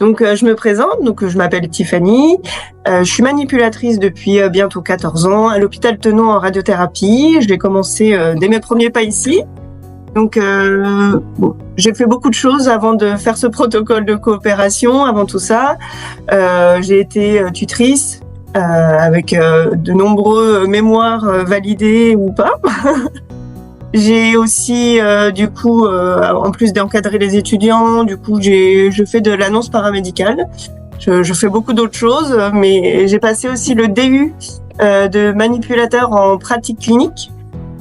Je me présente, je m'appelle Tiffany, je suis manipulatrice depuis bientôt 14 ans à l'hôpital Tenon en radiothérapie. J'ai commencé dès mes premiers pas ici. J'ai fait beaucoup de choses avant de faire ce protocole de coopération. Avant tout ça, j'ai été tutrice avec de nombreux mémoires validés ou pas. J'ai aussi, en plus d'encadrer les étudiants, je fais de l'annonce paramédicale. Je fais beaucoup d'autres choses, mais j'ai passé aussi le DU de manipulateur en pratique clinique,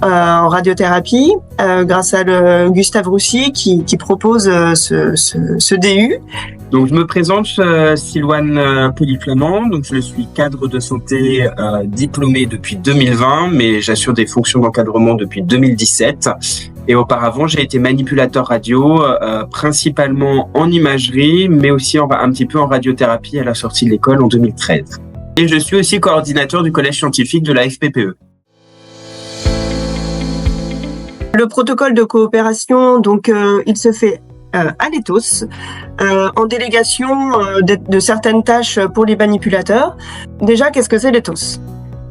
en radiothérapie, grâce à Gustave Roussy qui propose ce DU. Donc je me présente, Silouane Polyflamand, je suis cadre de santé diplômé depuis 2020, mais j'assure des fonctions d'encadrement depuis 2017. Et auparavant, j'ai été manipulateur radio, principalement en imagerie, mais aussi un petit peu en radiothérapie à la sortie de l'école en 2013. Et je suis aussi coordinateur du collège scientifique de la FPPE. Le protocole de coopération, il se fait à l'ETHOS, en délégation de certaines tâches pour les manipulateurs. Déjà, qu'est-ce que c'est l'ETHOS ?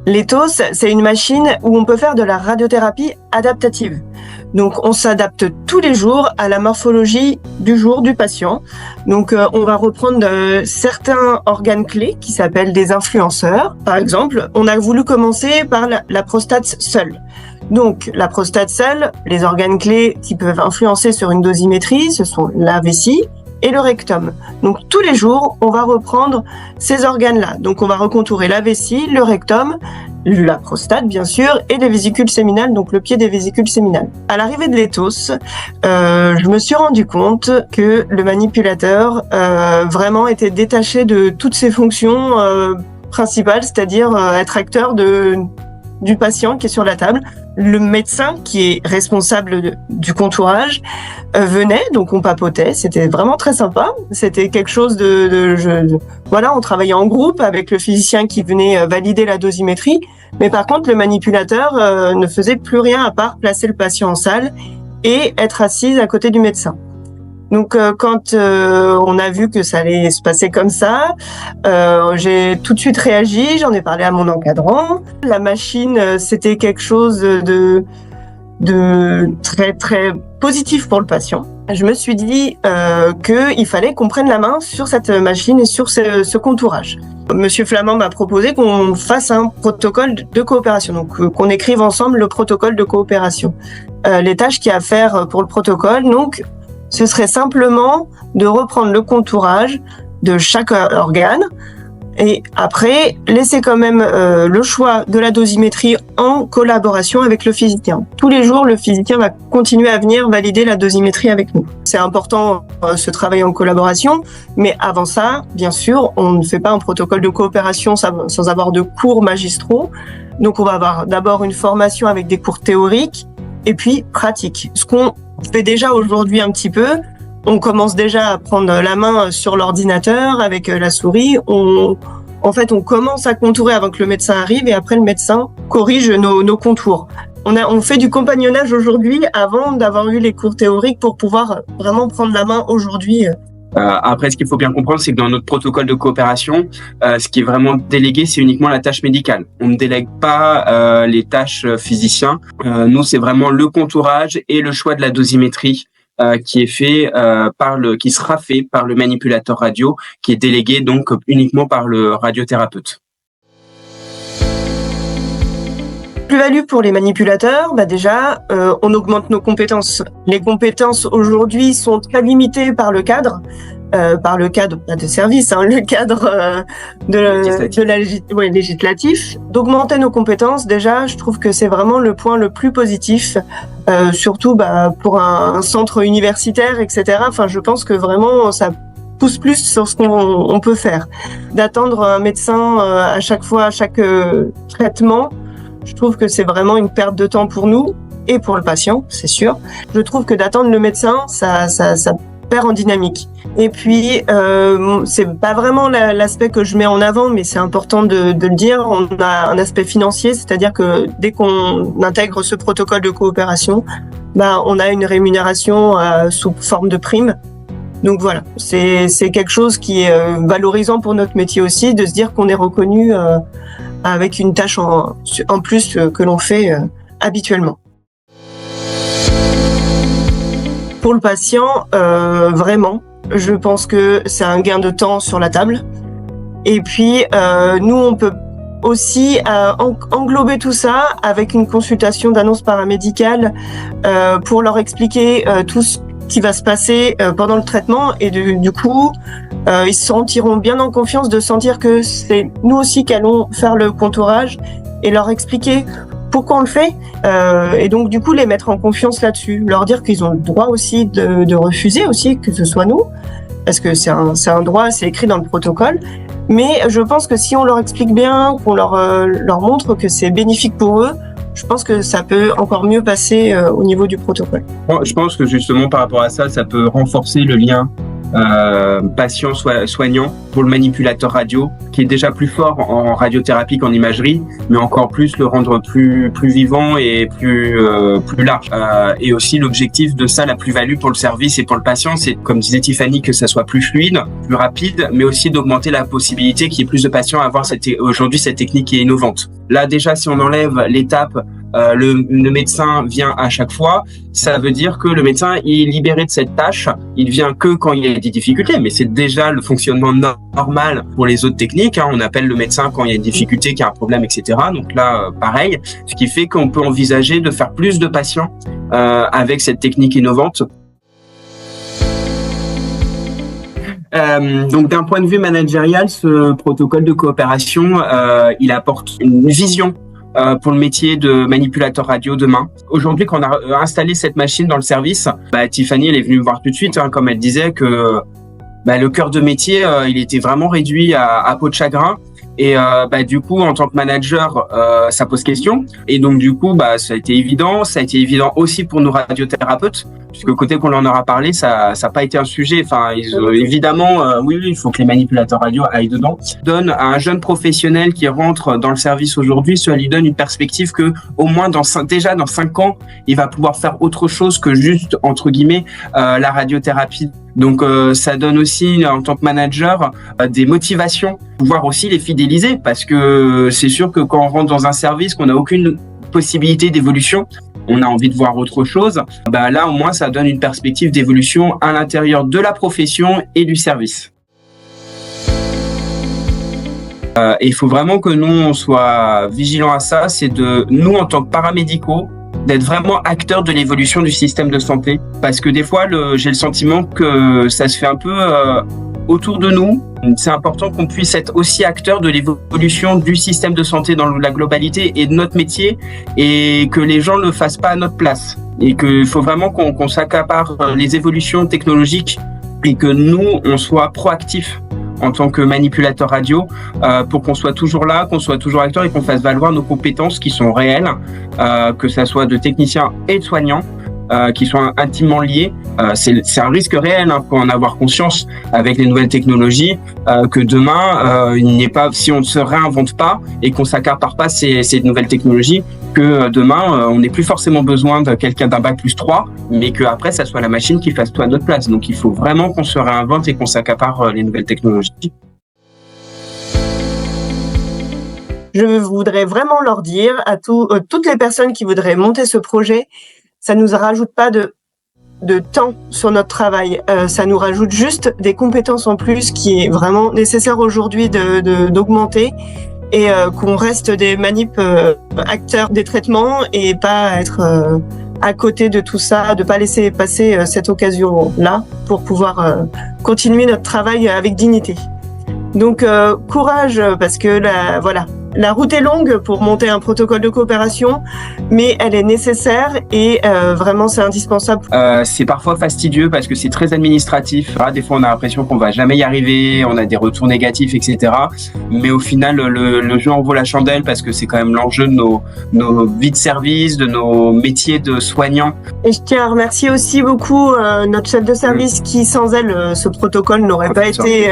L'ETHOS, c'est une machine où on peut faire de la radiothérapie adaptative. On s'adapte tous les jours à la morphologie du jour du patient. On va reprendre certains organes clés qui s'appellent des influenceurs. Par exemple, on a voulu commencer par la prostate seule. La prostate seule, les organes clés qui peuvent influencer sur une dosimétrie, ce sont la vessie et le rectum. Tous les jours, on va reprendre ces organes-là. On va recontourer la vessie, le rectum, la prostate bien sûr, et les vésicules séminales, le pied des vésicules séminales. À l'arrivée de l'ETHOS, je me suis rendu compte que le manipulateur vraiment était détaché de toutes ses fonctions principales, c'est-à-dire être acteur du patient qui est sur la table. Le médecin qui est responsable du venait, on papotait, c'était vraiment très sympa. C'était quelque chose on travaillait en groupe avec le physicien qui venait valider la dosimétrie, mais par contre le manipulateur ne faisait plus rien à part placer le patient en salle et être assise à côté du médecin. Quand on a vu que ça allait se passer comme ça, j'ai tout de suite réagi, j'en ai parlé à mon encadrant. La machine, c'était quelque chose de très très positif pour le patient. Je me suis dit qu'il fallait qu'on prenne la main sur cette machine et sur ce contourage. Monsieur Flamand m'a proposé qu'on fasse un protocole de coopération, qu'on écrive ensemble le protocole de coopération. Les tâches qu'il y a à faire pour le protocole, ce serait simplement de reprendre le contourage de chaque organe et après laisser quand même le choix de la dosimétrie en collaboration avec le physicien. Tous les jours, le physicien va continuer à venir valider la dosimétrie avec nous. C'est important ce travail en collaboration, mais avant ça, bien sûr, on ne fait pas un protocole de coopération sans avoir de cours magistraux. On va avoir d'abord une formation avec des cours théoriques et puis pratiques. Ce qu'on fait déjà aujourd'hui un petit peu, on commence déjà à prendre la main sur l'ordinateur avec la souris. On commence à contourer avant que le médecin arrive et après le médecin corrige nos contours. On fait du compagnonnage aujourd'hui avant d'avoir eu les cours théoriques pour pouvoir vraiment prendre la main aujourd'hui. Après, ce qu'il faut bien comprendre, c'est que dans notre protocole de coopération, ce qui est vraiment délégué, c'est uniquement la tâche médicale. On ne délègue pas les tâches physiciens. Nous, c'est vraiment le contourage et le choix de la dosimétrie qui est fait qui sera fait par le manipulateur radio, qui est délégué donc uniquement par le radiothérapeute. Plus-value pour les manipulateurs, déjà, on augmente nos compétences. Les compétences aujourd'hui sont très limitées par le cadre pas de service, le cadre législatif. D'augmenter nos compétences, déjà, je trouve que c'est vraiment le point le plus positif, surtout pour un centre universitaire, etc. Je pense que vraiment ça pousse plus sur ce qu'on peut faire. D'attendre un médecin à chaque traitement, je trouve que c'est vraiment une perte de temps pour nous et pour le patient, c'est sûr. Je trouve que d'attendre le médecin, ça perd en dynamique. Et puis, c'est pas vraiment l'aspect que je mets en avant, mais c'est important de le dire. On a un aspect financier, c'est-à-dire que dès qu'on intègre ce protocole de coopération, on a une rémunération sous forme de prime. Donc voilà, c'est quelque chose qui est valorisant pour notre métier aussi, de se dire qu'on est reconnu avec une tâche en plus que l'on fait habituellement. Pour le patient, vraiment, je pense que c'est un gain de temps sur la table. Et puis, nous, on peut aussi englober tout ça avec une consultation d'annonce paramédicale pour leur expliquer tout ce qui va se passer pendant le traitement, et du coup ils se sentiront bien en confiance de sentir que c'est nous aussi qui allons faire le contourage et leur expliquer pourquoi on le fait, et donc du coup les mettre en confiance là-dessus, leur dire qu'ils ont le droit aussi de refuser aussi, que ce soit nous, parce que c'est un droit, c'est écrit dans le protocole. Mais je pense que si on leur explique bien, qu'on leur montre que c'est bénéfique pour eux, je pense que ça peut encore mieux passer au niveau du protocole. Je pense que justement par rapport à ça, ça peut renforcer le lien patient-soignant pour le manipulateur radio, qui est déjà plus fort en radiothérapie qu'en imagerie, mais encore plus le rendre plus vivant et plus large. Et aussi l'objectif de ça, la plus-value pour le service et pour le patient, c'est, comme disait Tiffany, que ça soit plus fluide, plus rapide, mais aussi d'augmenter la possibilité qu'il y ait plus de patients à avoir aujourd'hui cette technique qui est innovante. Là déjà, si on enlève l'étape le médecin vient à chaque fois, ça veut dire que le médecin est libéré de cette tâche, il vient que quand il y a des difficultés, mais c'est déjà le fonctionnement normal pour les autres techniques, hein. On appelle le médecin quand il y a une difficulté, qu'il y a un problème, etc. Donc là, pareil, ce qui fait qu'on peut envisager de faire plus de patients avec cette technique innovante. Donc d'un point de vue managérial, ce protocole de coopération, il apporte une vision pour le métier de manipulateur radio demain. Aujourd'hui, quand on a installé cette machine dans le service, Tiffany, elle est venue me voir tout de suite, hein, comme elle disait que le cœur de métier, il était vraiment réduit à peau de chagrin. Et du coup, en tant que manager, ça pose question. Et donc du coup, ça a été évident. Ça a été évident aussi pour nos radiothérapeutes, puisque côté qu'on en aura parlé, ça n'a pas été un sujet. Enfin, évidemment, oui, il faut que les manipulateurs radio aillent dedans. Donne à un jeune professionnel qui rentre dans le service aujourd'hui, ça lui donne une perspective que, au moins déjà dans 5 ans, il va pouvoir faire autre chose que juste entre guillemets la radiothérapie. Donc ça donne aussi, en tant que manager, des motivations, pouvoir aussi les fidéliser, parce que c'est sûr que quand on rentre dans un service, qu'on n'a aucune possibilité d'évolution, on a envie de voir autre chose, là au moins ça donne une perspective d'évolution à l'intérieur de la profession et du service. Et il faut vraiment que nous on soit vigilants à ça, c'est de nous en tant que paramédicaux, d'être vraiment acteurs de l'évolution du système de santé, parce que des fois j'ai le sentiment que ça se fait un peu autour de nous. C'est important qu'on puisse être aussi acteurs de l'évolution du système de santé dans la globalité et de notre métier, et que les gens ne le fassent pas à notre place, et qu'il faut vraiment qu'on s'accapare les évolutions technologiques et que nous on soit proactifs en tant que manipulateur radio, pour qu'on soit toujours là, qu'on soit toujours acteur et qu'on fasse valoir nos compétences qui sont réelles, que ça soit de techniciens et de soignants, qui sont intimement liés. C'est un risque réel, hein, faut en avoir conscience avec les nouvelles technologies, que demain, si on ne se réinvente pas et qu'on s'accapare pas ces nouvelles technologies, que demain, on n'ait plus forcément besoin de quelqu'un d'un bac+3, mais qu'après, ça soit la machine qui fasse tout à notre place. Donc il faut vraiment qu'on se réinvente et qu'on s'accapare les nouvelles technologies. Je voudrais vraiment leur dire à toutes les personnes qui voudraient monter ce projet, ça nous rajoute pas de temps sur notre travail, ça nous rajoute juste des compétences en plus qui est vraiment nécessaire aujourd'hui d'augmenter, et qu'on reste des acteurs des traitements et pas être à côté de tout ça, de pas laisser passer cette occasion-là pour pouvoir continuer notre travail avec dignité. Donc courage, parce que la route est longue pour monter un protocole de coopération, mais elle est nécessaire et vraiment c'est indispensable. C'est parfois fastidieux parce que c'est très administratif. Des fois on a l'impression qu'on va jamais y arriver, on a des retours négatifs, etc. Mais au final le jeu en vaut la chandelle, parce que c'est quand même l'enjeu de nos vies de service, de nos métiers de soignants. Et je tiens à remercier aussi beaucoup notre chef de service qui, sans elle, ce protocole n'aurait pas été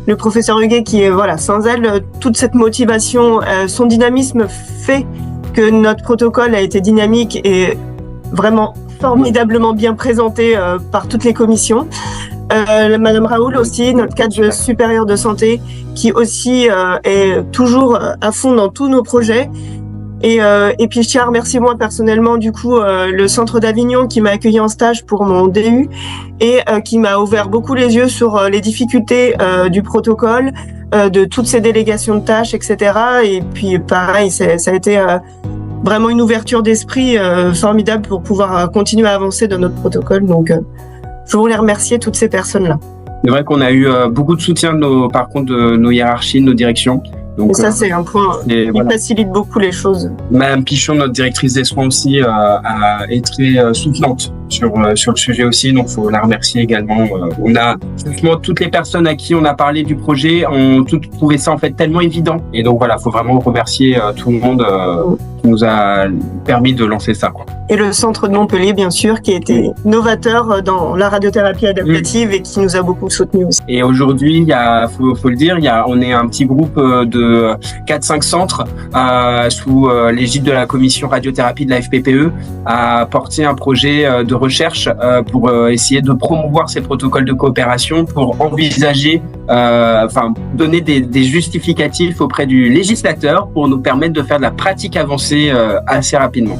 le professeur Huguet, qui est sans elle, toute cette motivation, son dynamisme fait que notre protocole a été dynamique et vraiment formidablement bien présenté par toutes les commissions. Madame Raoul aussi, notre cadre supérieur de santé, qui aussi est toujours à fond dans tous nos projets. Et puis je tiens à remercier moi personnellement du coup le centre d'Avignon qui m'a accueilli en stage pour mon DU et qui m'a ouvert beaucoup les yeux sur les difficultés du protocole, de toutes ces délégations de tâches, etc. Et puis pareil, ça a été vraiment une ouverture d'esprit formidable pour pouvoir continuer à avancer dans notre protocole. Donc je voulais remercier toutes ces personnes-là. C'est vrai qu'on a eu beaucoup de soutien par contre de nos hiérarchies, de nos directions. Donc, et ça, c'est un point qui facilite beaucoup les choses. Madame Pichon, notre directrice des soins aussi, est très soutenante sur le sujet aussi, donc faut la remercier également. On a franchement toutes les personnes à qui on a parlé du projet ont toutes trouvé ça en fait tellement évident. Et donc voilà, faut vraiment remercier tout le monde qui nous a permis de lancer ça, quoi. Et le centre de Montpellier, bien sûr, qui a été novateur dans la radiothérapie adaptative et qui nous a beaucoup soutenus aussi. Et aujourd'hui, faut le dire, on est un petit groupe de 4-5 centres sous l'égide de la commission radiothérapie de la FPPE à porter un projet de recherche pour essayer de promouvoir ces protocoles de coopération, pour envisager, donner des justificatifs auprès du législateur pour nous permettre de faire de la pratique avancée assez rapidement.